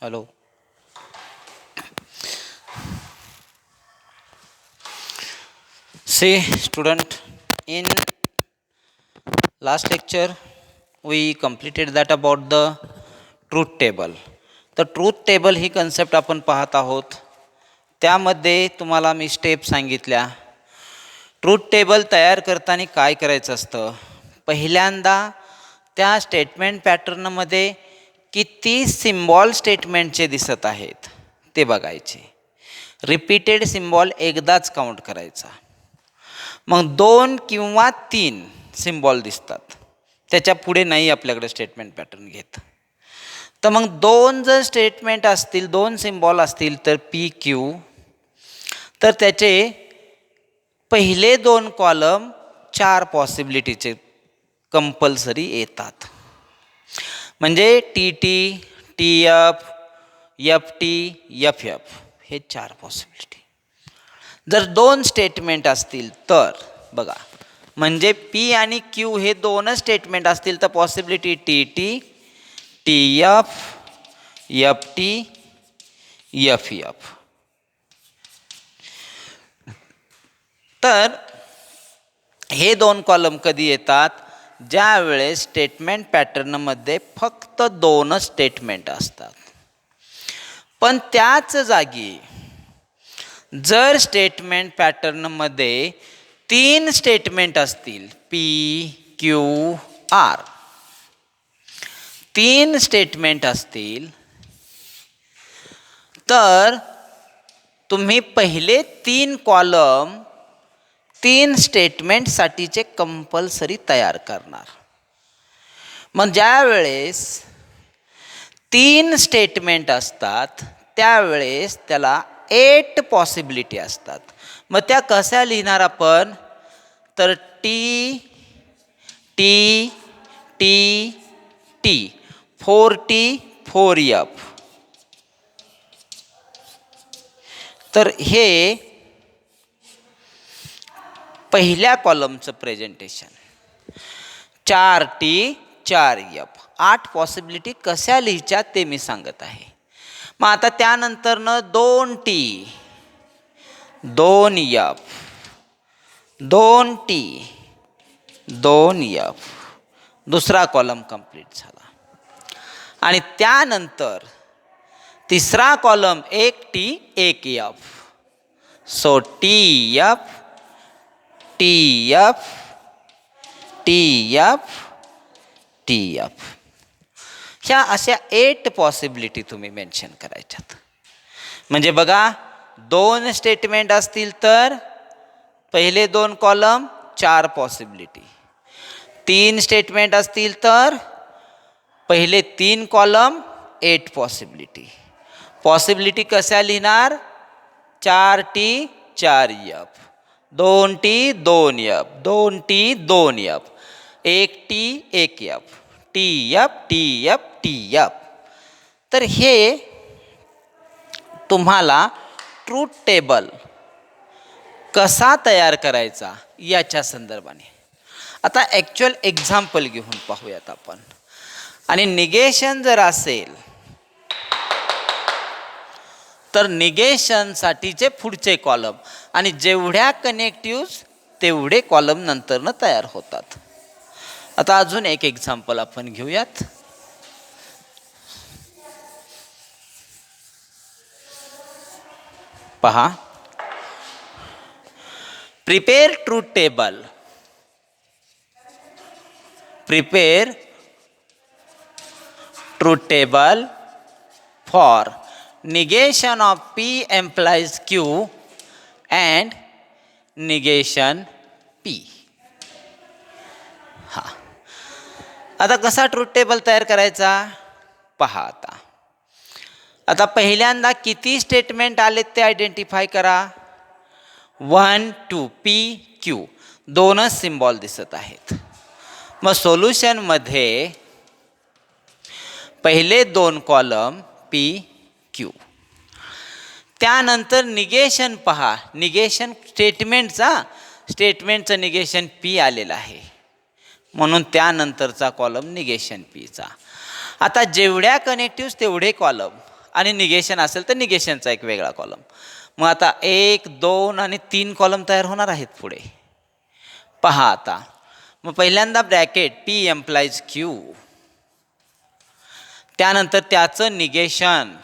Hello. See, student, in last lecture we completed that about the truth table. तर truth table ही concept आपण पाहत आहोत. त्यामध्ये तुम्हाला मी स्टेप सांगितल्या. ट्रूथ टेबल तयार करताना काय करायचं असतं, पहिल्यांदा त्या स्टेटमेंट पॅटर्नमध्ये किती सिम्बॉल स्टेटमेंटचे दिसत आहेत ते बघायचे. रिपीटेड सिम्बॉल एकदाच काउंट करायचा. मग 2 किंवा 3 सिम्बॉल दिसतात, त्याच्या पुढे नाही आपल्याकडे स्टेटमेंट पॅटर्न घेत. तर मग 2 जर स्टेटमेंट असतील, 2 सिम्बॉल असतील तर पी क्यू, तर त्याचे पहिले 2 कॉलम 4 पॉसिबिलिटीचे कंपल्सरी येतात. म्हणजे T T, T F, F T, F F हे 4 पॉसिबिलिटी. जर 2 स्टेटमेंट असतील तर बघा, म्हणजे पी आणि क्यू हे 2च स्टेटमेंट असतील तर possibility T T, T F, F T, F F. तर हे 2 कॉलम कधी येतात, ज्या वेळेस स्टेटमेंट पॅटर्नमध्ये फक्त 2च स्टेटमेंट असतात. पण त्याच जागी जर स्टेटमेंट पॅटर्नमध्ये 3 स्टेटमेंट असतील, पी क्यू आर 3 स्टेटमेंट असतील, तर तुम्ही पहिले 3 कॉलम 3 स्टेटमेंटसाठीचे कंपल्सरी तयार करणार. मग ज्या वेळेस 3 स्टेटमेंट असतात त्यावेळेस त्याला 8 पॉसिबिलिटी असतात. मग त्या कशा लिहिणार आपण, तर T T T T 4T 4F. तर हे पहिल्या कॉलमचं प्रेझेंटेशन. 4T 4F 8 पॉसिबिलिटी कशा लिहायच्या ते मी सांगत आहे. मग आता त्यानंतरनं 2T 2F 2T 2F दुसरा कॉलम कंप्लीट झाला. आणि त्यानंतर तिसरा column 1T 1F. So TF TF TF TF ह्या अशा 8 पॉसिबिलिटी तुम्ही मेन्शन करायच्यात. म्हणजे बघा, 2 स्टेटमेंट असतील तर पहिले 2 कॉलम 4 पॉसिबिलिटी, 3 स्टेटमेंट असतील तर पहिले 3 कॉलम 8 पॉसिबिलिटी. पॉसिबिलिटी कशा लिहिणार, 4T 4F 2T 2F 2T 2F 1T 1F TF TF TF. तर हे तुम्हाला ट्रूथ टेबल कसा तयार करायचा याच्या संदर्भाने. आता ॲक्च्युअल एक्झाम्पल घेऊन पाहूयात आपण. आणि निगेशन जर असेल तर निगेशनसाठीचे पुढचे कॉलम आणि जेवढ्या कनेक्टिव्ज तेवढे कॉलम नंतरनं तयार होतात. आता अजून एक एक्झाम्पल आपण घेऊयात. पहा, prepare truth table. Prepare truth table for negation of P implies Q and negation P. हा, आता कसा ट्रूथ टेबल तयार करायचा पहा. आता पहिल्यांदा किती स्टेटमेंट आलेत ते आयडेंटिफाय करा. 1 2 P Q 2च सिम्बॉल दिसत आहेत. मग सोल्युशनमध्ये पहिले 2 कॉलम P Q. त्यानंतर निगेशन पहा, निगेशन स्टेटमेंटचं निगेशन P आलेलं आहे, म्हणून त्यानंतरचा कॉलम निगेशन Pचा. आता जेवढ्या कनेक्टिव्स तेवढे कॉलम आणि निगेशन असेल तर निगेशनचा एक वेगळा कॉलम. मग आता 1, 2 आणि 3 कॉलम तयार होणार आहेत पुढे. पहा आता, मग पहिल्यांदा ब्रॅकेट P एम्प्लाइज Q, त्यानंतर त्याचं निगेशन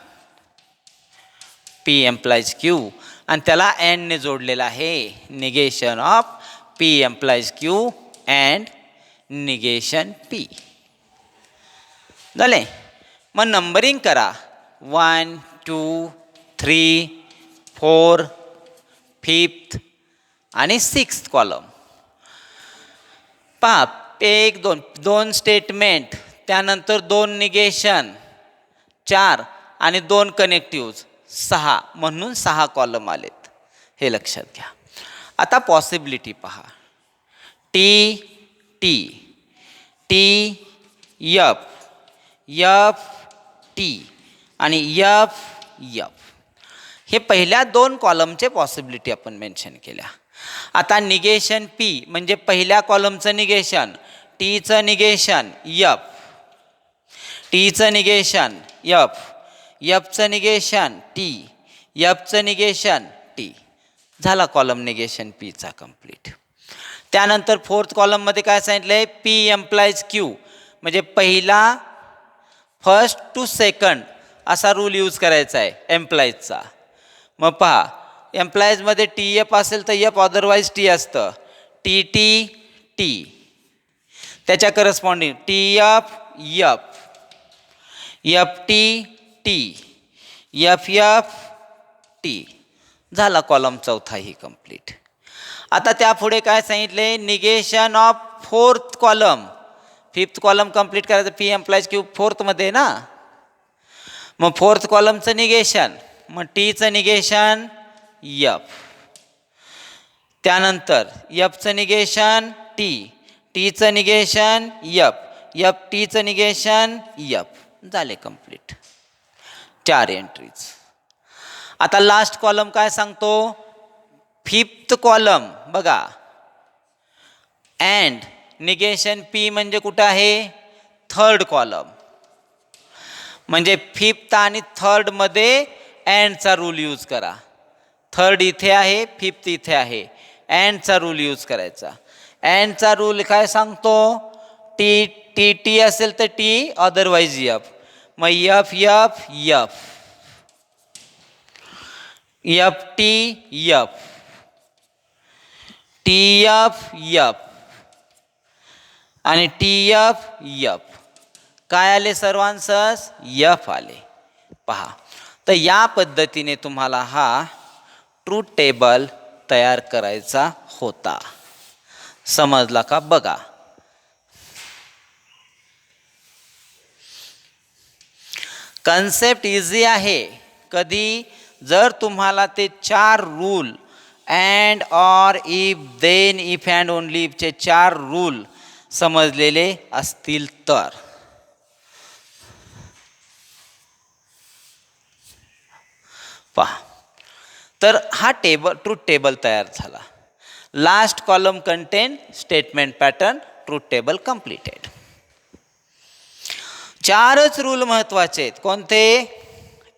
P एम्प्लाइज Q आणि त्याला अँडने जोडलेलं आहे. Negation of P implies Q and negation P. झाले. मग नंबरिंग करा. 1, 2, 3, 4, 5th आणि 6th कॉलम. पहा, 1, 2 2 स्टेटमेंट, त्यानंतर 2 निगेशन, 4 आणि 2 कनेक्टिव्ज, 6, म्हणून 6 कॉलम आलेत. हे लक्षात घ्या. आता पॉसिबिलिटी पहा. T T T F F T आणि यफ यफ, हे पहिल्या 2 कॉलमचे पॉसिबिलिटी आपण मेन्शन केल्या. आता निगेशन P म्हणजे पहिल्या कॉलमचं निगेशन, टीचं निगेशन यफ, टीचं निगेशन यफ, यफचं निगेशन टी, यफचं निगेशन टी. झाला कॉलम निगेशन Pचा कंप्लीट. त्यानंतर 4th कॉलममध्ये काय सांगितलं आहे? P एम्प्लाइज Q म्हणजे पहिला फर्स्ट टू सेकंड असा रूल यूज करायचा आहे एम्प्लाइजचा. मग पहा, एम्प्लॉईजमध्ये टी एफ असेल तर एफ अदरवाईज टी असतं. टी टी टी, त्याच्या corresponding T F F, F T T, F F T. झाला कॉलम चौथाही कंप्लीट. आता त्यापुढे काय सांगितले? Negation of 4th column. 5th column complete करायचं. P एम्प्लॉईज Q 4thमध्ये ना, मग 4th कॉलमचं निगेशन, मग टीचं निगेशन यफ, त्यानंतर यफचं निगेशन टी, टीचं निगेशन यफ, यफ टीचं निगेशन यफ. झाले कंप्लीट 4 एंट्रीज. आता लास्ट कॉलम काय सांगतो? 5th कॉलम बघा, अँड निगेशन P म्हणजे कुठं आहे? 3rd column. म्हणजे 5th आणि 3rd मध्ये अँडचा रूल यूज करा. 3rd इथे आहे, 5th इथे आहे, अँडचा रूल यूज करायचा. अँडचा रूल काय सांगतो? टी टी टी असेल तर टी, अदरवाईज यफ. मग F F F, F T F, T F F आणि टी एफ यफ. काय आले सर्वांसस? यफ आले. पहा, तर या पद्धतीने तुम्हाला हा ट्रूथ टेबल तयार करायचा होता. समजला का? बघा, कन्सेप्ट इझी आहे. कधी जर तुम्हाला ते 4 rule and, or, if, then, if and only इफचे 4 रूल समजलेले असतील तर. पहा, तर हा टेबल ट्रूथ टेबल तयार झाला. Last column contain statement pattern, truth table completed. 4च रूल महत्वाचे आहेत. कोणते?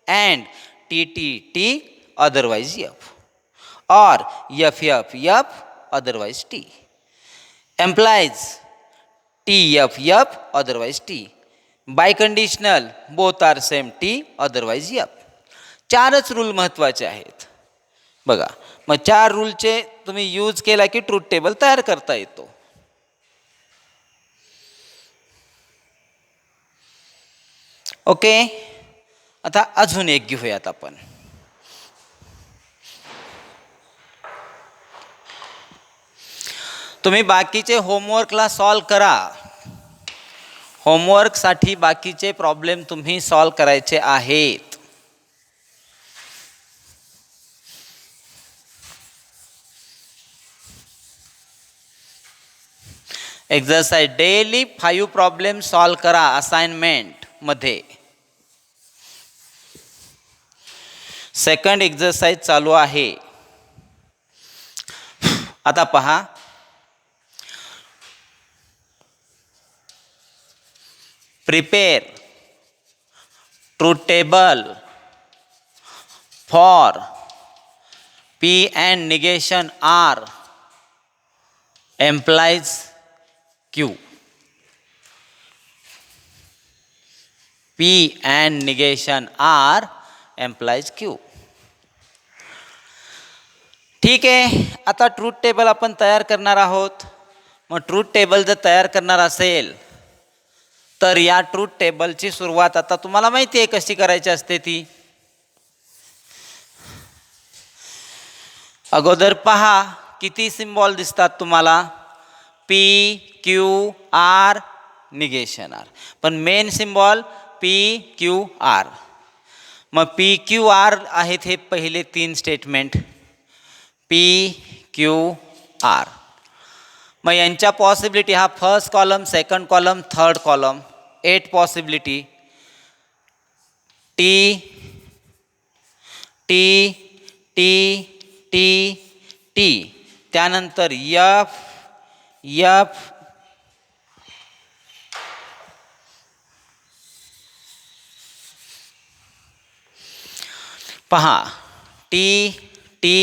And, T T T, otherwise F, or F F F, otherwise T, implies T F F, otherwise T, biconditional both are same T, otherwise F. 4च rule महत्त्वाचे आहेत. बघा, मग 4 रूलचे तुम्ही यूज केला की ट्रूथ टेबल तयार करता येतो. ओके, आता अजून एक घेऊयात आपण. तुम्ही बाकीचे होमवर्कला सॉल्व करा. होमवर्कसाठी बाकीचे प्रॉब्लेम तुम्ही सॉल्व करायचे आहेत. एक्झरसाइज डेली 5 प्रॉब्लेम सॉल्व करा असाइनमेंट मध्ये. सेकंड एक्झरसाइज चालू आहे. आता पहा, prepare truth table for P and negation R implies Q. P and negation R implies Q. ठीक आहे. आता ट्रूथ टेबल आपण तयार करणार आहोत. मग ट्रूथ टेबल जर तयार करणार असेल तर या ट्रूथ टेबलची सुरुवात आता तुम्हाला माहिती आहे कशी करायची असते ती. अगोदर पहा किती सिम्बॉल दिसतात तुम्हाला. P Q R negation R, पण main symbol P Q R. मग पी क्यू आर आहेत हे पहिले 3 स्टेटमेंट. P Q R. मग यांच्या पॉसिबिलिटी हा first column, second column, third column, 8 possibility. T T T T T, त्यानंतर यफ यफ पहा T T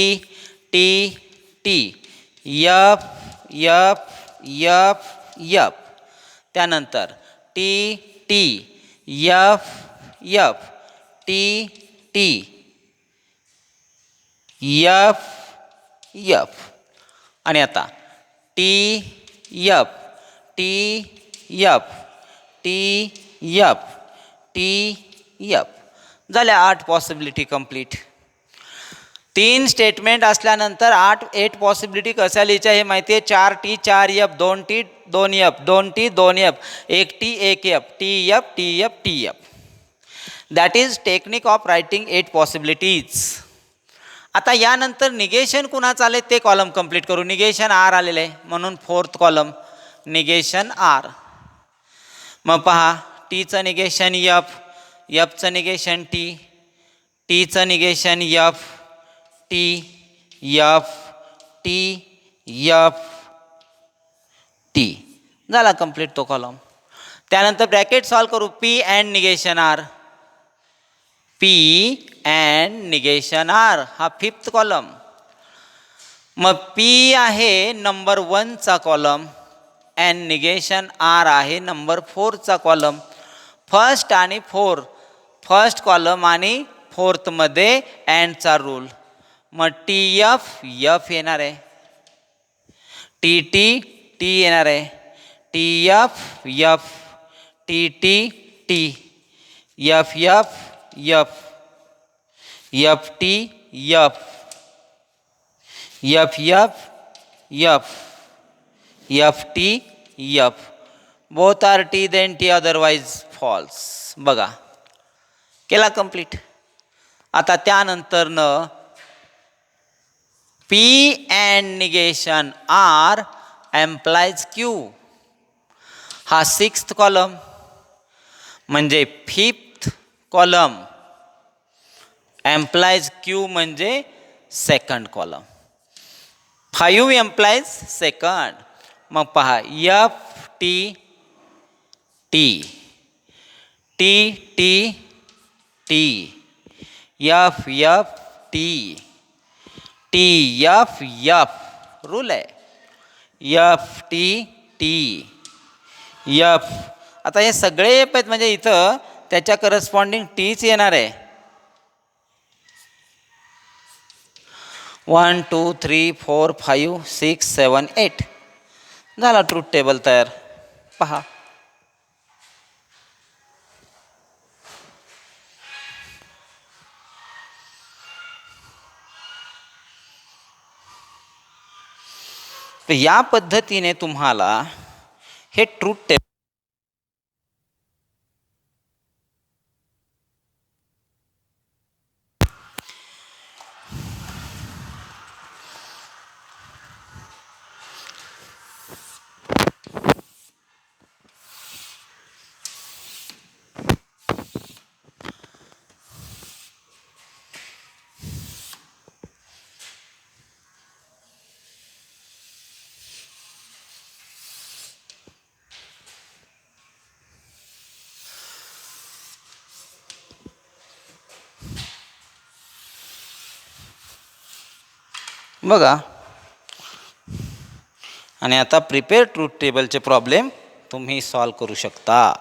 T T F F F F, त्यानंतर T T F F T T F F, आणि आता T F T F T F T F. झाल्या 8 possibility complete. 3 statement असल्यानंतर 8 possibility कशा लिहायच्या हे माहिती आहे. 4 T 4 F, 2 T 2 F, 2 T 2 F, 1 T 1 F, T F T F T F. That is technique of writing 8 possibilities. आता यानंतर negation कुणाचं आले ते कॉलम कंप्लीट करू. निगेशन आर आलेलं आहे म्हणून 4th कॉलम निगेशन आर. मग पहा टीचं निगेशन यफ, यफचं निगेशन टी, टीचं negation F T F T F T. झाला कंप्लीट तो कॉलम. त्यानंतर ब्रॅकेट सॉल्व करू. P and negation R, P and negation R हा 5th कॉलम. मग पी आहे नंबर 1चा कॉलम अँड निगेशन आर आहे नंबर 4चा कॉलम. फर्स्ट आणि 4, फर्स्ट कॉलम आणि 4th मध्ये अँडचा रूल. मग टी यफ यफ येणार आहे, टी टी टी येणार आहे, T F F T T T, F F F F T F F F F F T F. Both are T then T otherwise false. बघा केला complete. आता त्यानंतरनं P and negation R implies Q हा 6th column, म्हणजे 5th column employees Q म्हणजे 2nd column. 5 employees 2nd. मग पहा F T T T T T F F T T F F rule आहे यफ टी टी यफ. आता हे सगळे F आहेत म्हणजे इथं त्याच्या करस्पॉन्डिंग टीच येणार आहे. 1 2 3 4 5 6 7 8. झाला ट्रूथ टेबल तयार. पहा तर या पद्धतीने तुम्हाला हे ट्रूथ टेबल बघा. आणि आता प्रिपेअर ट्रूथ टेबलचे प्रॉब्लेम तुम्ही सॉल्व करू शकता.